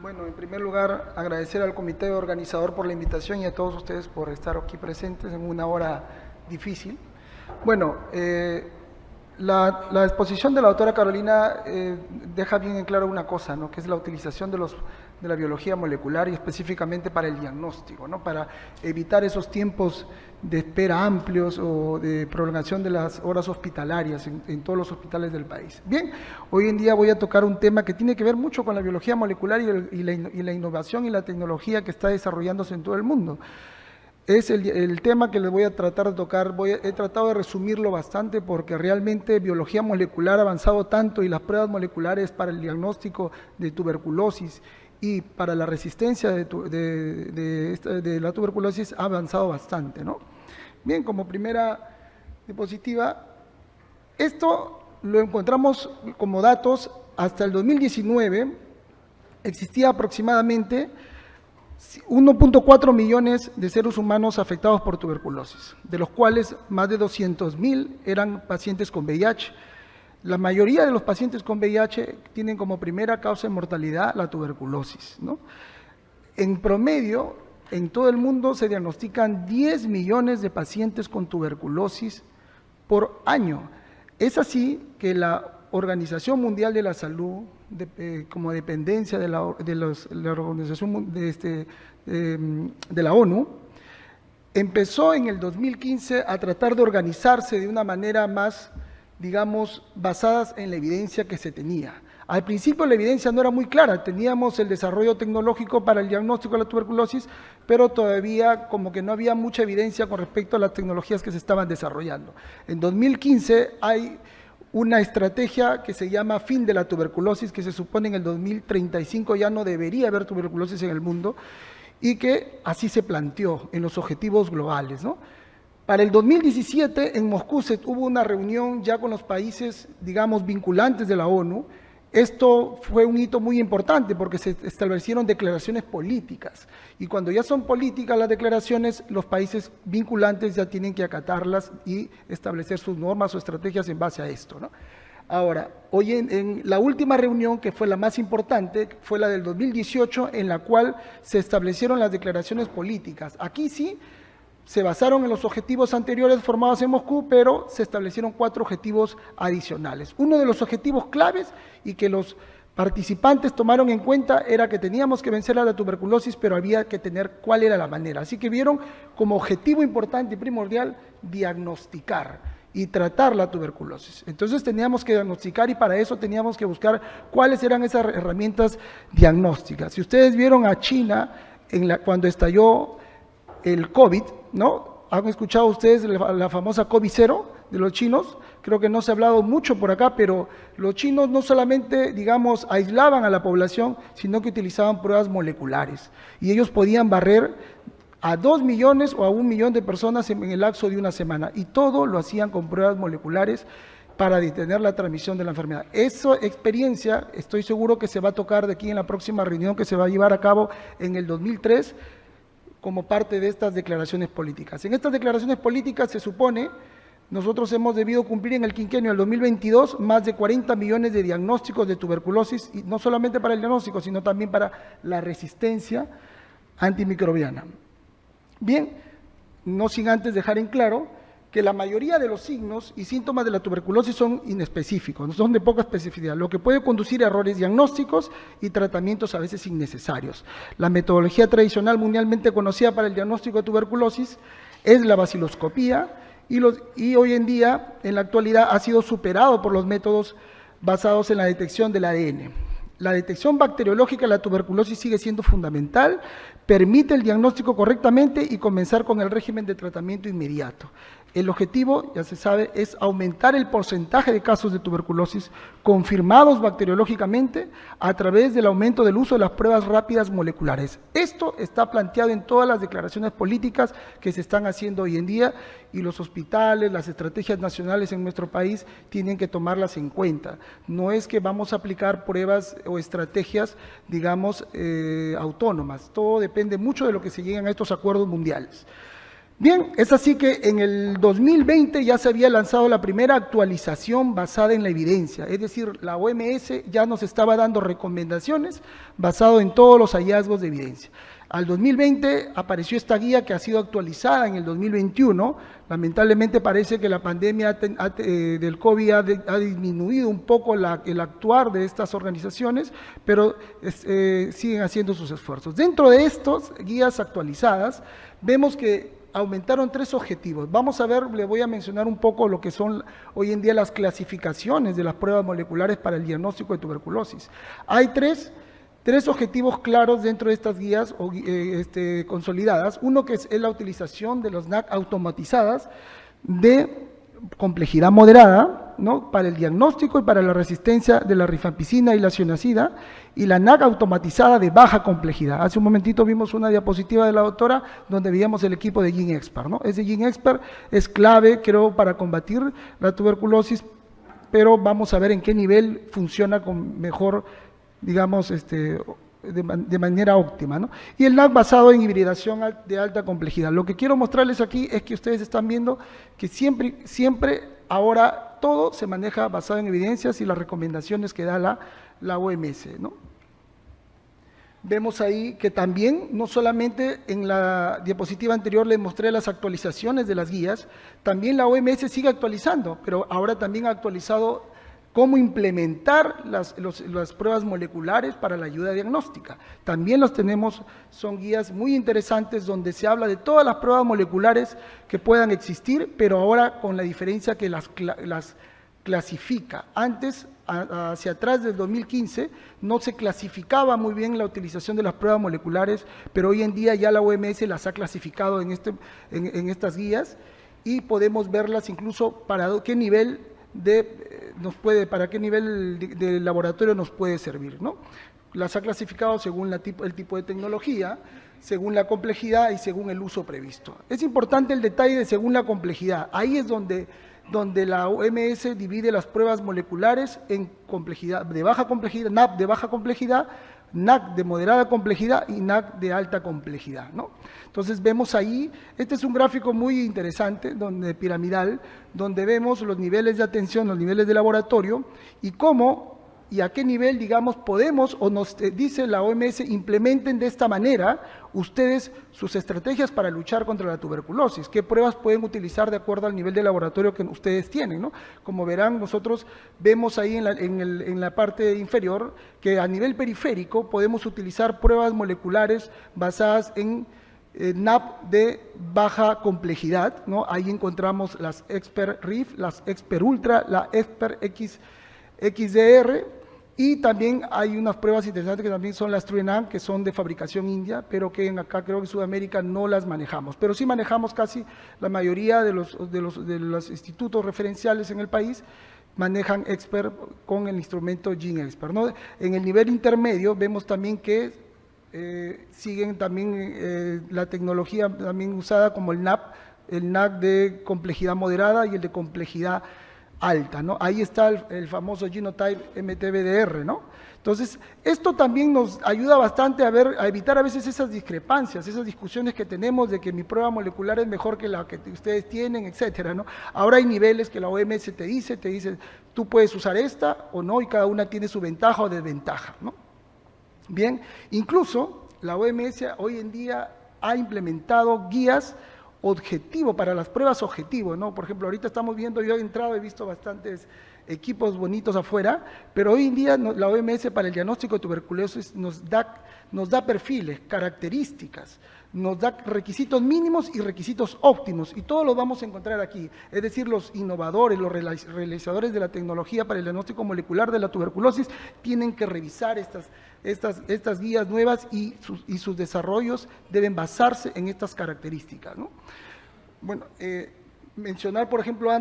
Bueno, en primer lugar, agradecer al comité organizador por la invitación y a todos ustedes por estar aquí presentes en una hora difícil. Bueno, la exposición de la doctora Carolina deja bien en claro una cosa, ¿no? Que es la utilización de la biología molecular y específicamente para el diagnóstico, ¿no? Para evitar esos tiempos de espera amplios o de prolongación de las horas hospitalarias en todos los hospitales del país. Bien, hoy en día voy a tocar un tema que tiene que ver mucho con la biología molecular y la innovación y la tecnología que está desarrollándose en todo el mundo. Es el tema que les voy a tratar de tocar. He tratado de resumirlo bastante porque realmente biología molecular ha avanzado tanto y las pruebas moleculares para el diagnóstico de tuberculosis y para la resistencia de la tuberculosis ha avanzado bastante, ¿no? Bien, como primera diapositiva, esto lo encontramos como datos hasta el 2019, existía aproximadamente 1.4 millones de seres humanos afectados por tuberculosis, de los cuales más de 200.000 eran pacientes con VIH. La mayoría de los pacientes con VIH tienen como primera causa de mortalidad la tuberculosis, ¿no? En promedio, en todo el mundo se diagnostican 10 millones de pacientes con tuberculosis por año. Es así que la Organización Mundial de la Salud, como dependencia de la Organización de la ONU, empezó en el 2015 a tratar de organizarse de una manera más, digamos, basadas en la evidencia que se tenía. Al principio la evidencia no era muy clara, teníamos el desarrollo tecnológico para el diagnóstico de la tuberculosis, pero todavía como que no había mucha evidencia con respecto a las tecnologías que se estaban desarrollando. En 2015 hay una estrategia que se llama Fin de la Tuberculosis, que se supone en el 2035 ya no debería haber tuberculosis en el mundo, y que así se planteó en los objetivos globales, ¿no? Para el 2017 en Moscú hubo una reunión ya con los países, digamos, vinculantes de la ONU. Esto fue un hito muy importante porque se establecieron declaraciones políticas y cuando ya son políticas las declaraciones, los países vinculantes ya tienen que acatarlas y establecer sus normas o estrategias en base a esto, ¿no? Ahora, hoy en la última reunión, que fue la más importante, fue la del 2018, en la cual se establecieron las declaraciones políticas. Aquí sí se basaron en los objetivos anteriores formados en Moscú, pero se establecieron 4 objetivos adicionales. Uno de los objetivos claves y que los participantes tomaron en cuenta era que teníamos que vencer a la tuberculosis, pero había que tener cuál era la manera. Así que vieron como objetivo importante y primordial diagnosticar y tratar la tuberculosis. Entonces teníamos que diagnosticar y para eso teníamos que buscar cuáles eran esas herramientas diagnósticas. Si ustedes vieron a China cuando estalló el COVID, ¿no? ¿Han escuchado ustedes la famosa COVID-0 de los chinos? Creo que no se ha hablado mucho por acá, pero los chinos no solamente, digamos, aislaban a la población, sino que utilizaban pruebas moleculares. Y ellos podían barrer a 2 millones o a 1 millón de personas en el lapso de una semana. Y todo lo hacían con pruebas moleculares para detener la transmisión de la enfermedad. Esa experiencia, estoy seguro que se va a tocar de aquí en la próxima reunión que se va a llevar a cabo en el 2003, como parte de estas declaraciones políticas. En estas declaraciones políticas se supone, nosotros hemos debido cumplir en el quinquenio del 2022 más de 40 millones de diagnósticos de tuberculosis, y no solamente para el diagnóstico, sino también para la resistencia antimicrobiana. Bien, no sin antes dejar en claro que la mayoría de los signos y síntomas de la tuberculosis son inespecíficos, son de poca especificidad, lo que puede conducir a errores diagnósticos y tratamientos a veces innecesarios. La metodología tradicional mundialmente conocida para el diagnóstico de tuberculosis es la baciloscopía y hoy en día, en la actualidad, ha sido superado por los métodos basados en la detección del ADN. La detección bacteriológica de la tuberculosis sigue siendo fundamental, permite el diagnóstico correctamente y comenzar con el régimen de tratamiento inmediato. El objetivo, ya se sabe, es aumentar el porcentaje de casos de tuberculosis confirmados bacteriológicamente a través del aumento del uso de las pruebas rápidas moleculares. Esto está planteado en todas las declaraciones políticas que se están haciendo hoy en día y los hospitales, las estrategias nacionales en nuestro país tienen que tomarlas en cuenta. No es que vamos a aplicar pruebas o estrategias, digamos, autónomas. Todo depende mucho de lo que se lleguen a estos acuerdos mundiales. Bien, es así que en el 2020 ya se había lanzado la primera actualización basada en la evidencia, es decir, la OMS ya nos estaba dando recomendaciones basado en todos los hallazgos de evidencia. Al 2020 apareció esta guía que ha sido actualizada en el 2021. Lamentablemente parece que la pandemia del COVID ha disminuido un poco el actuar de estas organizaciones, pero siguen haciendo sus esfuerzos. Dentro de estas guías actualizadas, vemos que aumentaron 3 objetivos. Vamos a ver, le voy a mencionar un poco lo que son hoy en día las clasificaciones de las pruebas moleculares para el diagnóstico de tuberculosis. Hay tres objetivos claros dentro de estas guías consolidadas. Uno que es la utilización de los NAC automatizadas de complejidad moderada, ¿no?, para el diagnóstico y para la resistencia de la rifampicina y la cionacida, y la NAC automatizada de baja complejidad. Hace un momentito vimos una diapositiva de la doctora donde veíamos el equipo de GenExpert, ¿no? Ese GenExpert es clave, creo, para combatir la tuberculosis, pero vamos a ver en qué nivel funciona con mejor, digamos, de manera óptima, ¿no? Y el NAC basado en hibridación de alta complejidad. Lo que quiero mostrarles aquí es que ustedes están viendo que siempre ahora todo se maneja basado en evidencias y las recomendaciones que da la OMS, ¿no? Vemos ahí que también, no solamente en la diapositiva anterior les mostré las actualizaciones de las guías, también la OMS sigue actualizando, pero ahora también ha actualizado cómo implementar las pruebas moleculares para la ayuda diagnóstica. También los tenemos, son guías muy interesantes donde se habla de todas las pruebas moleculares que puedan existir, pero ahora con la diferencia que las clasifica. Antes, hacia atrás del 2015, no se clasificaba muy bien la utilización de las pruebas moleculares, pero hoy en día ya la OMS las ha clasificado en estas guías y podemos verlas incluso para qué nivel para qué nivel de laboratorio nos puede servir, ¿no? Las ha clasificado según el tipo de tecnología, según la complejidad y según el uso previsto. Es importante el detalle de según la complejidad. Ahí es donde la OMS divide las pruebas moleculares en complejidad de baja complejidad, NAP de baja complejidad, NAC de moderada complejidad y NAC de alta complejidad, ¿no? Entonces vemos ahí, este es un gráfico muy interesante, piramidal, donde vemos los niveles de atención, los niveles de laboratorio y cómo y a qué nivel, digamos, podemos o nos dice la OMS, implementen de esta manera ustedes sus estrategias para luchar contra la tuberculosis, qué pruebas pueden utilizar de acuerdo al nivel de laboratorio que ustedes tienen, ¿no? Como verán, nosotros vemos ahí en la parte inferior que a nivel periférico podemos utilizar pruebas moleculares basadas en NAP de baja complejidad, ¿no? Ahí encontramos las Expert RIF, las Expert Ultra, la Expert XDR, y también hay unas pruebas interesantes que también son las TrueNAM, que son de fabricación india, pero que acá creo que en Sudamérica no las manejamos, pero sí manejamos casi la mayoría de los institutos referenciales en el país, manejan Expert con el instrumento GenExpert, ¿no? En el nivel intermedio vemos también que siguen también la tecnología también usada como el NAC de complejidad moderada y el de complejidad alta, ¿no? Ahí está el famoso Genotype MTBDR, ¿no? Entonces, esto también nos ayuda bastante a evitar a veces esas discrepancias, esas discusiones que tenemos de que mi prueba molecular es mejor que la que ustedes tienen, etcétera, ¿no? Ahora hay niveles que la OMS te dice, tú puedes usar esta o no, y cada una tiene su ventaja o desventaja, ¿no? Bien, incluso la OMS hoy en día ha implementado guías objetivo para las pruebas objetivo, ¿no? Por ejemplo, ahorita estamos viendo, yo he entrado, he visto bastantes equipos bonitos afuera, pero hoy en día la OMS para el diagnóstico de tuberculosis nos da perfiles, características, nos da requisitos mínimos y requisitos óptimos, y todos los vamos a encontrar aquí, es decir, los innovadores, los realizadores de la tecnología para el diagnóstico molecular de la tuberculosis tienen que revisar estas guías nuevas y sus desarrollos deben basarse en estas características, ¿no? Bueno, mencionar, por ejemplo,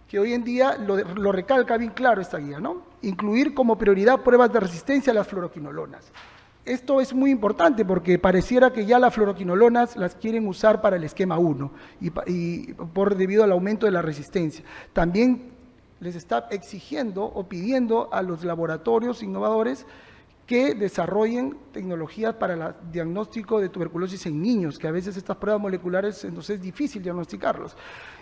que hoy en día lo recalca bien claro esta guía, ¿no? Incluir como prioridad pruebas de resistencia a las fluoroquinolonas. Esto es muy importante porque pareciera que ya las fluoroquinolonas las quieren usar para el esquema 1 y debido al aumento de la resistencia. También les está exigiendo o pidiendo a los laboratorios innovadores que desarrollen tecnologías para el diagnóstico de tuberculosis en niños, que a veces estas pruebas moleculares entonces es difícil diagnosticarlos.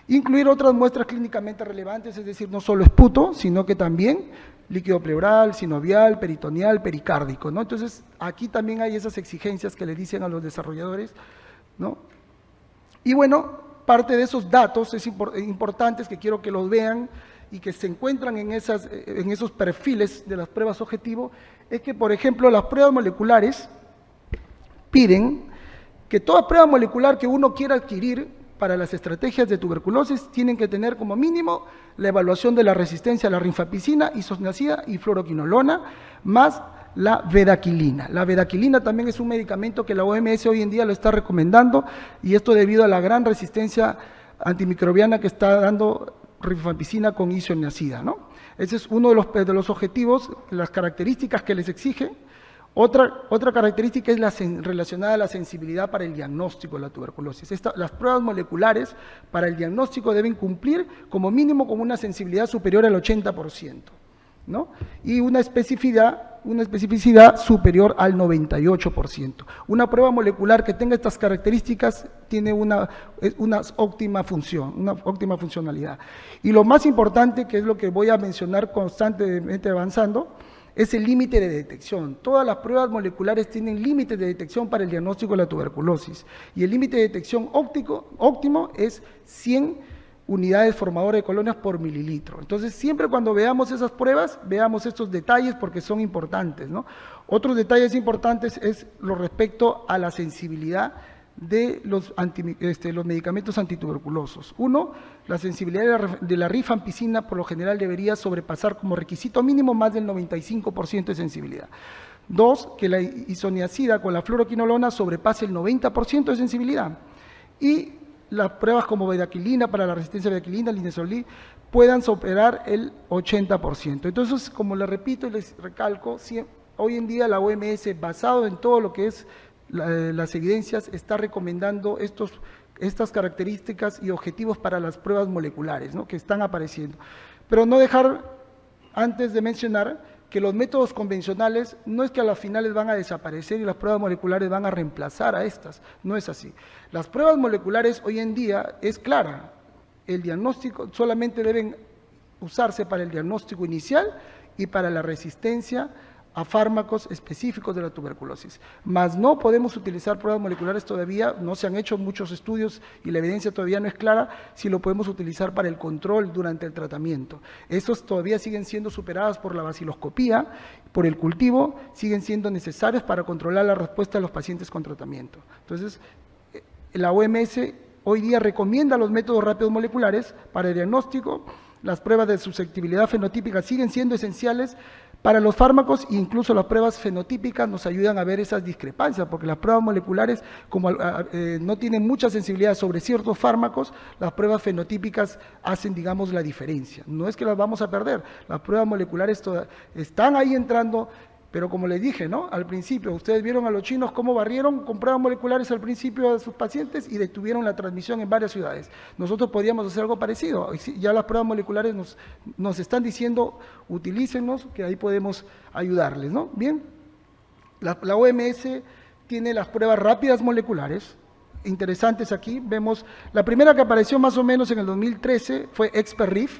Incluir otras muestras clínicamente relevantes, es decir, no solo esputo, sino que también líquido pleural, sinovial, peritoneal, pericárdico, ¿no? Entonces, aquí también hay esas exigencias que le dicen a los desarrolladores, ¿no? Y bueno, parte de esos datos importantes que quiero que los vean y que se encuentran en esos perfiles de las pruebas objetivo, es que, por ejemplo, las pruebas moleculares piden que toda prueba molecular que uno quiera adquirir para las estrategias de tuberculosis tienen que tener como mínimo la evaluación de la resistencia a la rifampicina, isoniazida y fluoroquinolona, más la bedaquilina. La bedaquilina también es un medicamento que la OMS hoy en día lo está recomendando, y esto debido a la gran resistencia antimicrobiana que está dando rifampicina con isoniazida, ¿no? Ese es uno de los objetivos, las características que les exige. Otra característica es relacionada a la sensibilidad para el diagnóstico de la tuberculosis. Las pruebas moleculares para el diagnóstico deben cumplir como mínimo con una sensibilidad superior al 80%, ¿no? Y una especificidad superior al 98%. Una prueba molecular que tenga estas características tiene una óptima función, una óptima funcionalidad. Y lo más importante, que es lo que voy a mencionar constantemente avanzando, es el límite de detección. Todas las pruebas moleculares tienen límites de detección para el diagnóstico de la tuberculosis, y el límite de detección óptimo es 100 unidades formadoras de colonias por mililitro. Entonces, siempre cuando veamos esas pruebas, veamos estos detalles porque son importantes, ¿no? Otros detalles importantes es lo respecto a la sensibilidad de los medicamentos antituberculosos. Uno, la sensibilidad de la rifampicina por lo general debería sobrepasar como requisito mínimo más del 95% de sensibilidad. Dos, que la isoniazida con la fluoroquinolona sobrepase el 90% de sensibilidad. Y las pruebas como bedaquilina para la resistencia a bedaquilina, linezolid, puedan superar el 80%. Entonces, como les repito y les recalco, hoy en día la OMS, basado en todo lo que es las evidencias, está recomendando estas características y objetivos para las pruebas moleculares, ¿no?, que están apareciendo. Pero no dejar, antes de mencionar, que los métodos convencionales no es que a las finales van a desaparecer y las pruebas moleculares van a reemplazar a estas, no es así. Las pruebas moleculares hoy en día es clara, el diagnóstico solamente deben usarse para el diagnóstico inicial y para la resistencia a fármacos específicos de la tuberculosis. Mas no podemos utilizar pruebas moleculares todavía, no se han hecho muchos estudios y la evidencia todavía no es clara si lo podemos utilizar para el control durante el tratamiento. Estos todavía siguen siendo superadas por la baciloscopía, por el cultivo, siguen siendo necesarios para controlar la respuesta de los pacientes con tratamiento. Entonces, la OMS hoy día recomienda los métodos rápidos moleculares para el diagnóstico. Las pruebas de susceptibilidad fenotípica siguen siendo esenciales para los fármacos, e incluso las pruebas fenotípicas nos ayudan a ver esas discrepancias, porque las pruebas moleculares, como no tienen mucha sensibilidad sobre ciertos fármacos, las pruebas fenotípicas hacen, digamos, la diferencia. No es que las vamos a perder, las pruebas moleculares están ahí entrando, pero como les dije, ¿no?, al principio, ustedes vieron a los chinos cómo barrieron con pruebas moleculares al principio a sus pacientes y detuvieron la transmisión en varias ciudades. Nosotros podríamos hacer algo parecido. Ya las pruebas moleculares nos están diciendo, utilícenlos, que ahí podemos ayudarles, ¿no? Bien, la OMS tiene las pruebas rápidas moleculares, interesantes aquí. Vemos, la primera que apareció más o menos en el 2013 fue ExpertRif,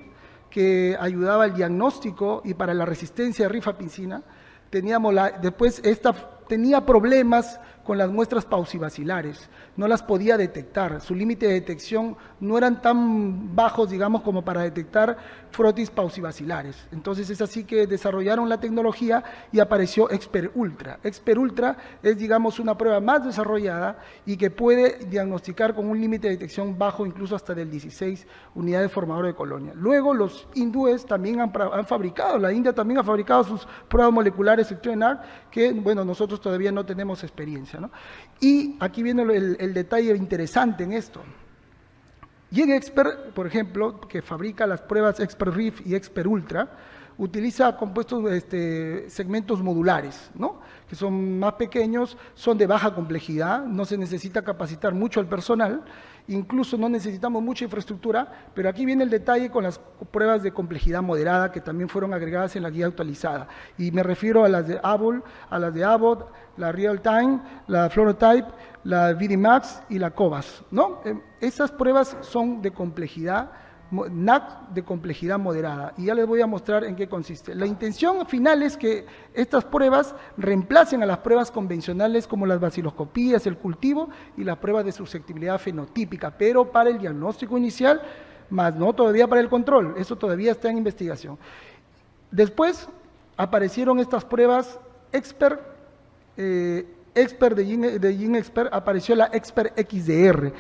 que ayudaba al diagnóstico y para la resistencia a rifampicina. Después esta tenía problemas con las muestras paucibacilares, no las podía detectar, su límite de detección no eran tan bajos, digamos, como para detectar frotis paucibacilares. Entonces es así que desarrollaron la tecnología y apareció ExpertUltra. ExpertUltra es, digamos, una prueba más desarrollada y que puede diagnosticar con un límite de detección bajo, incluso hasta del 16 unidades formadoras de colonia. Luego los hindúes también han fabricado, la India también ha fabricado sus pruebas moleculares que, bueno, nosotros todavía no tenemos experiencia, ¿no? Y aquí viene el detalle interesante en esto. GenExpert, por ejemplo, que fabrica las pruebas ExpertRif y ExpertUltra, utiliza compuestos, segmentos modulares, ¿no? Que son más pequeños, son de baja complejidad, no se necesita capacitar mucho al personal, incluso no necesitamos mucha infraestructura, pero aquí viene el detalle con las pruebas de complejidad moderada que también fueron agregadas en la guía actualizada. Y me refiero a las de Abbott, la Real Time, la Fluorotype, la VDMAX y la COBAS, ¿no? Esas pruebas son de complejidad, NAC de complejidad moderada, y ya les voy a mostrar en qué consiste. La intención final es que estas pruebas reemplacen a las pruebas convencionales como las baciloscopías, el cultivo y las pruebas de susceptibilidad fenotípica, pero para el diagnóstico inicial, más no todavía para el control, eso todavía está en investigación. Después aparecieron estas pruebas Expert de GeneXpert, apareció la Expert XDR.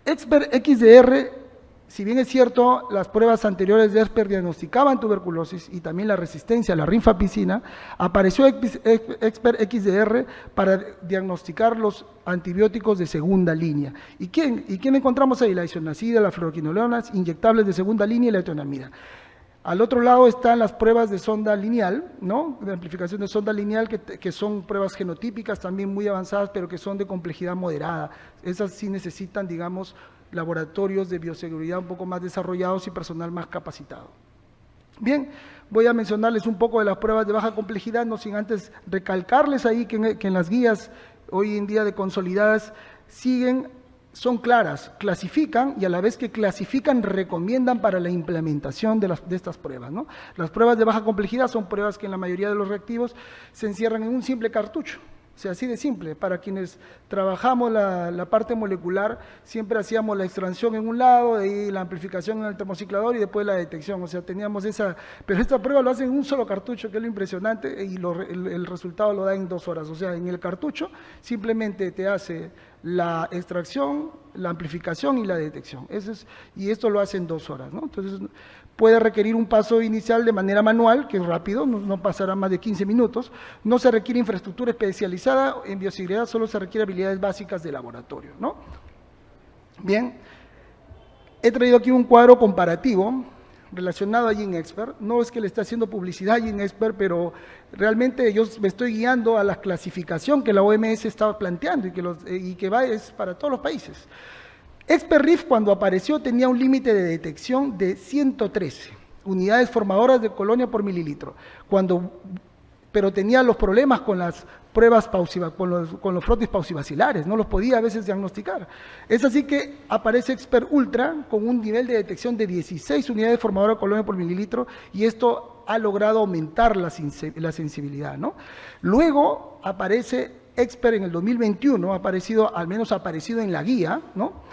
Expert XDR, si bien es cierto, las pruebas anteriores de Expert diagnosticaban tuberculosis y también la resistencia a la rifampicina, apareció Expert XDR para diagnosticar los antibióticos de segunda línea. ¿Y quién encontramos ahí? La isoniazida, la fluoroquinolonas, inyectables de segunda línea y la etonamida. Al otro lado están las pruebas de sonda lineal, ¿no? De amplificación de sonda lineal, que son pruebas genotípicas también muy avanzadas, pero que son de complejidad moderada. Esas sí necesitan, digamos, laboratorios de bioseguridad un poco más desarrollados y personal más capacitado. Bien, voy a mencionarles un poco de las pruebas de baja complejidad, no sin antes recalcarles ahí que en las guías hoy en día de consolidadas son claras, clasifican y a la vez que clasifican recomiendan para la implementación de estas pruebas, ¿no? Las pruebas de baja complejidad son pruebas que en la mayoría de los reactivos se encierran en un simple cartucho. O sea, así de simple. Para quienes trabajamos la parte molecular, siempre hacíamos la extracción en un lado, de ahí la amplificación en el termociclador y después la detección. O sea, teníamos esa... Pero esta prueba lo hacen en un solo cartucho, que es lo impresionante, y el resultado lo da en 2 horas. O sea, en el cartucho simplemente te hace la extracción, la amplificación y la detección. Y esto lo hace en 2 horas, ¿no? Entonces, puede requerir un paso inicial de manera manual, que es rápido, no pasará más de 15 minutos. No se requiere infraestructura especializada en bioseguridad, solo se requiere habilidades básicas de laboratorio, ¿no? Bien, he traído aquí un cuadro comparativo relacionado a GeneXpert. No es que le esté haciendo publicidad a GeneXpert, pero realmente yo me estoy guiando a la clasificación que la OMS estaba planteando y que es para todos los países. ExpertRIF cuando apareció tenía un límite de detección de 113 unidades formadoras de colonia por mililitro, pero tenía los problemas con las pruebas con los frotis paucibacilares, no los podía a veces diagnosticar. Es así que aparece Expert Ultra con un nivel de detección de 16 unidades formadoras de colonia por mililitro y esto ha logrado aumentar la sensibilidad, ¿no? Luego aparece Expert en el 2021, al menos ha aparecido en la guía, ¿no?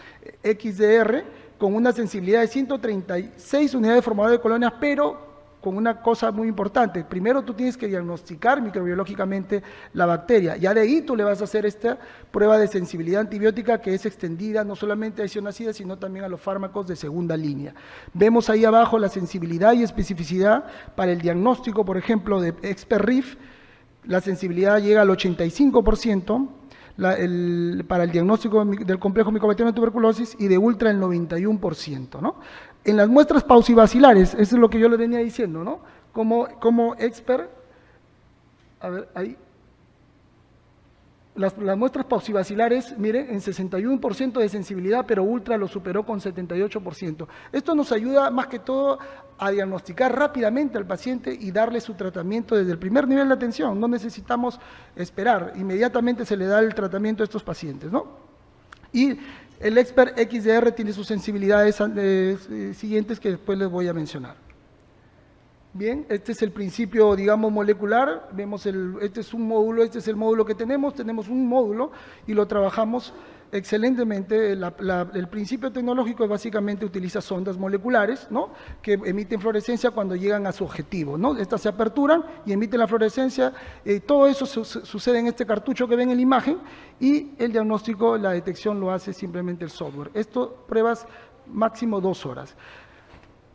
XDR, con una sensibilidad de 136 unidades formadoras de colonias, pero con una cosa muy importante. Primero tú tienes que diagnosticar microbiológicamente la bacteria, ya de ahí tú le vas a hacer esta prueba de sensibilidad antibiótica que es extendida no solamente a isoniazida, sino también a los fármacos de segunda línea. Vemos ahí abajo la sensibilidad y especificidad para el diagnóstico, por ejemplo, de ExpertRIF. La sensibilidad llega al 85%, para el diagnóstico del complejo micobacteriano de tuberculosis y de ultra el 91%, ¿no? En las muestras paucibacilares, eso es lo que yo le venía diciendo, ¿no? Como Expert, a ver, ahí, las muestras paucibacilares, miren, en 61% de sensibilidad, pero ultra lo superó con 78%. Esto nos ayuda más que todo a diagnosticar rápidamente al paciente y darle su tratamiento desde el primer nivel de atención. No necesitamos esperar, inmediatamente se le da el tratamiento a estos pacientes, ¿no? Y el Expert XDR tiene sus sensibilidades siguientes que después les voy a mencionar. Bien, este es el principio, digamos, molecular. Vemos este es un módulo, este es el módulo que tenemos un módulo y lo trabajamos excelentemente. El principio tecnológico básicamente utiliza sondas moleculares, ¿no? Que emiten fluorescencia cuando llegan a su objetivo, ¿no? Estas se aperturan y emiten la fluorescencia. Todo eso sucede en este cartucho que ven en la imagen y el diagnóstico, la detección lo hace simplemente el software. Esto pruebas máximo 2 horas.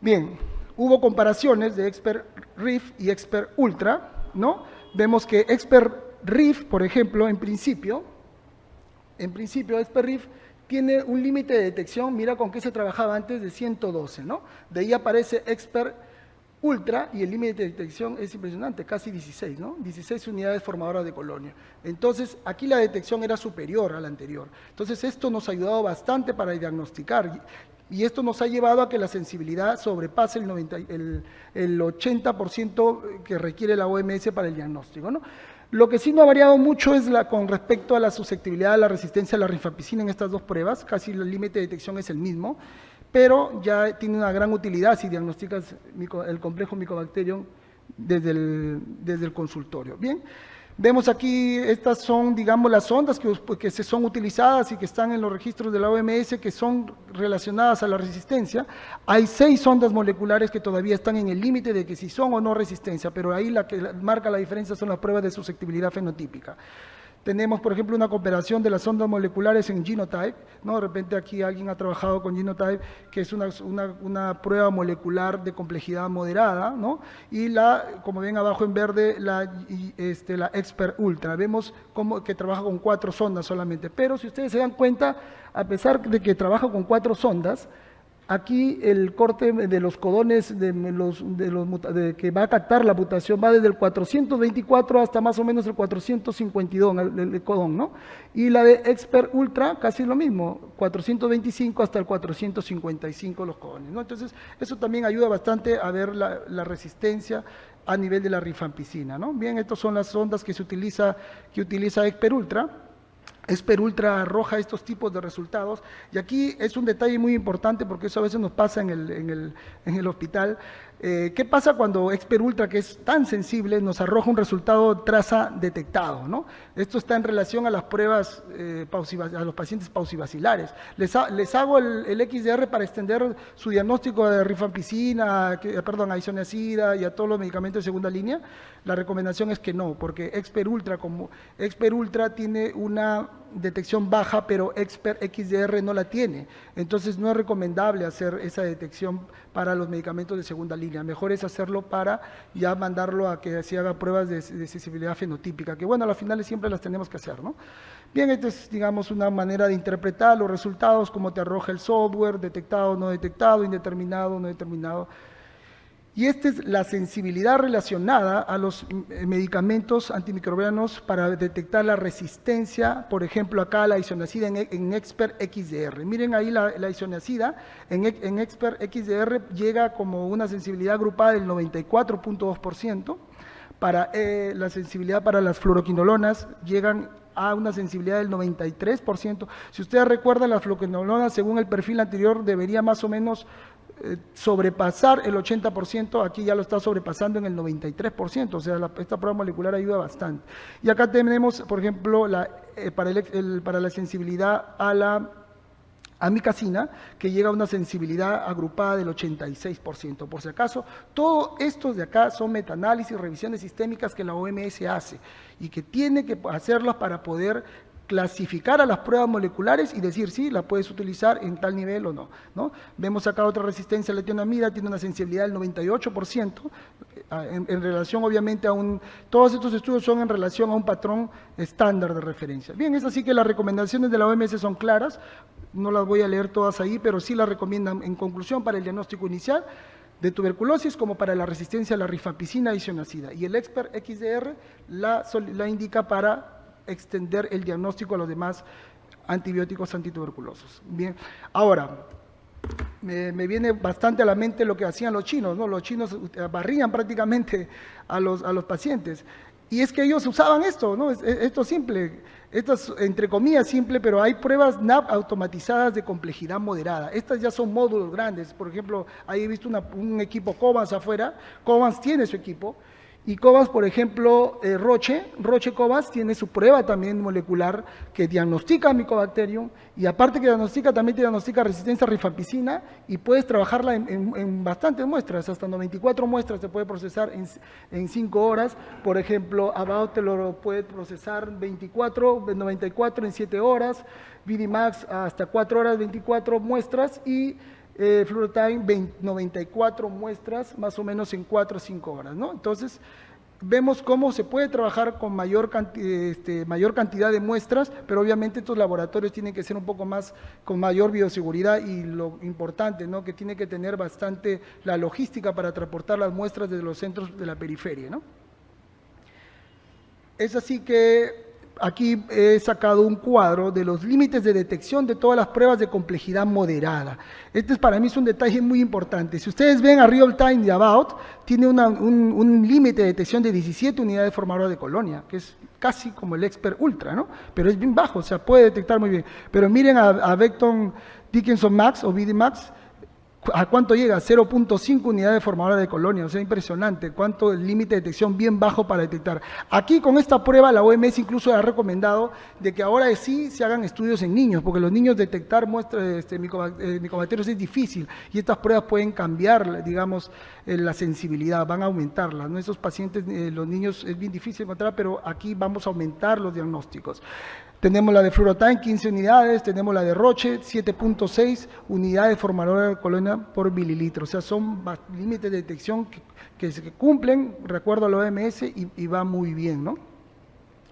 Bien. Hubo comparaciones de ExpertRIF y Expert Ultra, ¿no? Vemos que ExpertRIF, por ejemplo, en principio ExpertRIF tiene un límite de detección, mira con qué se trabajaba antes, de 112, ¿no? De ahí aparece Expert ultra, y el límite de detección es impresionante, casi 16, ¿no? 16 unidades formadoras de colonia. Entonces, aquí la detección era superior a la anterior. Entonces, esto nos ha ayudado bastante para diagnosticar, y esto nos ha llevado a que la sensibilidad sobrepase el 80% que requiere la OMS para el diagnóstico, ¿no? Lo que sí no ha variado mucho es con respecto a la susceptibilidad a la resistencia a la rifampicina en estas dos pruebas, casi el límite de detección es el mismo, pero ya tiene una gran utilidad si diagnosticas el complejo Mycobacterium desde el consultorio. Bien, vemos aquí, estas son, digamos, las ondas que se son utilizadas y que están en los registros de la OMS, que son relacionadas a la resistencia. Hay 6 ondas moleculares que todavía están en el límite de que si son o no resistencia, pero ahí la que marca la diferencia son las pruebas de susceptibilidad fenotípica. Tenemos, por ejemplo, una cooperación de las ondas moleculares en Genotype, ¿no? De repente aquí alguien ha trabajado con Genotype, que es una prueba molecular de complejidad moderada, ¿no? Y como ven abajo en verde, la Expert Ultra. Vemos que trabaja con 4 sondas solamente, pero si ustedes se dan cuenta, a pesar de que trabaja con 4 sondas, aquí el corte de los codones que va a captar la mutación va desde el 424 hasta más o menos el 452, el codón, ¿no? Y la de Expert Ultra, casi lo mismo, 425 hasta el 455 los codones, ¿no? Entonces, eso también ayuda bastante a ver la resistencia a nivel de la rifampicina, ¿no? Bien, estas son las ondas que utiliza Expert Ultra. Expert Ultra arroja estos tipos de resultados, y aquí es un detalle muy importante porque eso a veces nos pasa en el hospital. ¿Qué pasa cuando Expert Ultra, que es tan sensible, nos arroja un resultado traza detectado, ¿no? Esto está en relación a las pruebas a los pacientes paucibacilares. Les hago el XDR para extender su diagnóstico de rifampicina, a isoniazida y a todos los medicamentos de segunda línea. La recomendación es que no, porque Expert Ultra tiene una detección baja, pero Expert XDR no la tiene. Entonces no es recomendable hacer esa detección para los medicamentos de segunda línea. Mejor es hacerlo para ya mandarlo a que se haga pruebas de sensibilidad fenotípica, que bueno, a las finales siempre las tenemos que hacer, ¿no? Bien, esta es, digamos, una manera de interpretar los resultados, como te arroja el software, detectado, no detectado, indeterminado, no determinado. Y esta es la sensibilidad relacionada a los medicamentos antimicrobianos para detectar la resistencia, por ejemplo, acá la isoniazida en Expert XDR. Miren ahí la isoniazida en Expert XDR llega como una sensibilidad agrupada del 94.2%. La sensibilidad para las fluoroquinolonas llegan a una sensibilidad del 93%. Si ustedes recuerdan, las fluoroquinolonas, según el perfil anterior, debería más o menos sobrepasar el 80%, aquí ya lo está sobrepasando en el 93%, o sea, esta prueba molecular ayuda bastante. Y acá tenemos, por ejemplo, para la sensibilidad a la amicacina, que llega a una sensibilidad agrupada del 86%. Por si acaso, todos estos de acá son metaanálisis, revisiones sistémicas que la OMS hace y que tiene que hacerlas para poder clasificar a las pruebas moleculares y decir si la puedes utilizar en tal nivel o no, ¿no? Vemos acá otra resistencia a la letionamida, tiene una sensibilidad del 98%, en relación obviamente todos estos estudios son en relación a un patrón estándar de referencia. Bien, es así que las recomendaciones de la OMS son claras, no las voy a leer todas ahí, pero sí las recomiendan en conclusión para el diagnóstico inicial de tuberculosis como para la resistencia a la rifampicina y isoniazida. Y el Expert XDR la indica para extender el diagnóstico a los demás antibióticos antituberculosos. Bien, ahora, me viene bastante a la mente lo que hacían los chinos, ¿no? Los chinos barrían prácticamente a los pacientes. Y es que ellos usaban esto, ¿no? Esto simple, esto es entre comillas simple, pero hay pruebas NAP automatizadas de complejidad moderada. Estas ya son módulos grandes. Por ejemplo, ahí he visto un equipo Covance afuera. Covance tiene su equipo. Y Covance, por ejemplo, Roche Covance tiene su prueba también molecular que diagnostica Mycobacterium, y aparte que diagnostica, también te diagnostica resistencia a rifampicina, y puedes trabajarla en bastantes muestras, hasta 94 muestras se puede procesar en 5 horas. Por ejemplo, About te lo puede procesar 94 en 7 horas, VDMAX hasta 4 horas 24 muestras, y FluoroTime 94 muestras más o menos en 4 o 5 horas, ¿no? Entonces, vemos cómo se puede trabajar con mayor cantidad de muestras, pero obviamente estos laboratorios tienen que ser un poco más, con mayor bioseguridad y lo importante, ¿no?, que tiene que tener bastante la logística para transportar las muestras desde los centros de la periferia, ¿no? Es así que aquí he sacado un cuadro de los límites de detección de todas las pruebas de complejidad moderada. Para mí es un detalle muy importante. Si ustedes ven a Real Time de About, tiene un límite de detección de 17 unidades formadoras de colonia, que es casi como el Expert Ultra, ¿no? Pero es bien bajo, o sea, puede detectar muy bien. Pero miren a Becton Dickinson Max o BD Max, ¿a cuánto llega? 0.5 unidades formadoras de colonia, o sea, impresionante, cuánto el límite de detección bien bajo para detectar. Aquí con esta prueba la OMS incluso ha recomendado de que ahora sí se hagan estudios en niños, porque los niños detectar micobacterios es difícil y estas pruebas pueden cambiar, digamos, la sensibilidad, van a aumentarla, ¿no? Esos pacientes, los niños es bien difícil encontrar, pero aquí vamos a aumentar los diagnósticos. Tenemos la de Fluorotime, 15 unidades, tenemos la de Roche, 7.6 unidades formadoras de colonia por mililitro. O sea, son límites de detección que se cumplen, recuerdo a la OMS, y va muy bien, ¿no?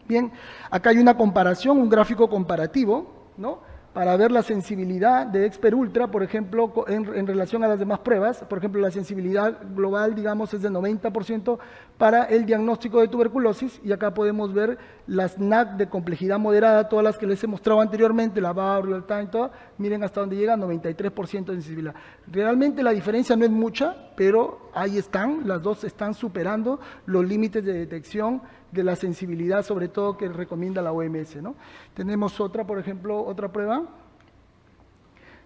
Bien, acá hay una comparación, un gráfico comparativo, ¿no?, para ver la sensibilidad de Expert Ultra, por ejemplo, en relación a las demás pruebas. Por ejemplo, la sensibilidad global, digamos, es de 90% para el diagnóstico de tuberculosis, y acá podemos ver las NAC de complejidad moderada, todas las que les he mostrado anteriormente, la BAO, Real Time, todas, miren hasta dónde llega, 93% de sensibilidad. Realmente la diferencia no es mucha, pero ahí están, las dos están superando los límites de detección de la sensibilidad, sobre todo que recomienda la OMS, ¿no? Tenemos otra, por ejemplo, otra prueba.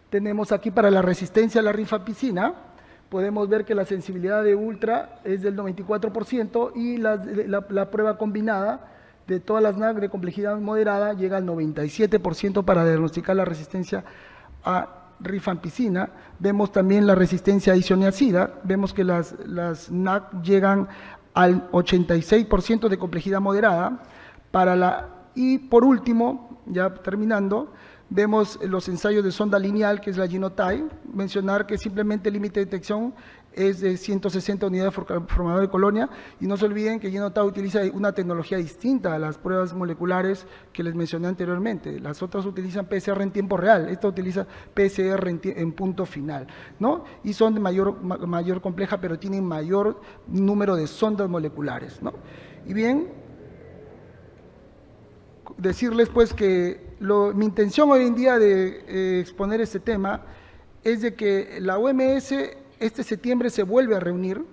Tenemos aquí para la resistencia a la rifampicina, podemos ver que la sensibilidad de Ultra es del 94% y la prueba combinada de todas las NAC de complejidad moderada llega al 97% para diagnosticar la resistencia a rifampicina. Vemos también la resistencia a isoniazida, vemos que las NAC llegan al 86% de complejidad moderada. Y por último, ya terminando, vemos los ensayos de sonda lineal, que es la Genotype. Mencionar que simplemente el límite de detección es de 160 unidades formadoras de colonia, y no se olviden que Genotype utiliza una tecnología distinta a las pruebas moleculares que les mencioné anteriormente. Las otras utilizan PCR en tiempo real, esta utiliza PCR en punto final, ¿no? Y son de mayor compleja, pero tienen mayor número de sondas moleculares, ¿no? Y bien, decirles pues que mi intención hoy en día de exponer este tema es de que la OMS este septiembre se vuelve a reunir,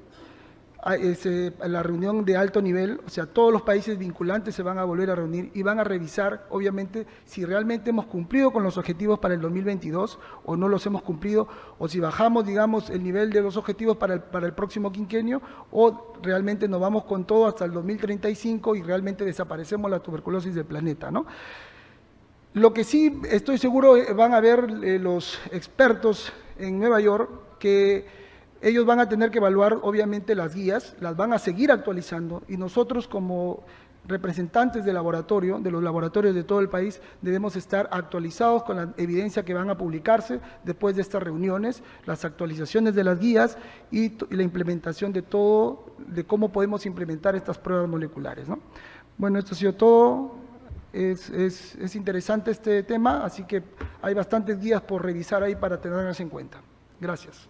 a la reunión de alto nivel, o sea, todos los países vinculantes se van a volver a reunir y van a revisar, obviamente, si realmente hemos cumplido con los objetivos para el 2022 o no los hemos cumplido, o si bajamos, digamos, el nivel de los objetivos para el próximo quinquenio, o realmente nos vamos con todo hasta el 2035 y realmente desaparecemos la tuberculosis del planeta, ¿no? Lo que sí estoy seguro van a ver los expertos en Nueva York, que ellos van a tener que evaluar obviamente las guías, las van a seguir actualizando, y nosotros como representantes de laboratorio, de los laboratorios de todo el país, debemos estar actualizados con la evidencia que van a publicarse después de estas reuniones, las actualizaciones de las guías y la implementación de todo, de cómo podemos implementar estas pruebas moleculares, ¿no? Bueno, esto ha sido todo. Es interesante este tema, así que hay bastantes guías por revisar ahí para tenerlas en cuenta. Gracias.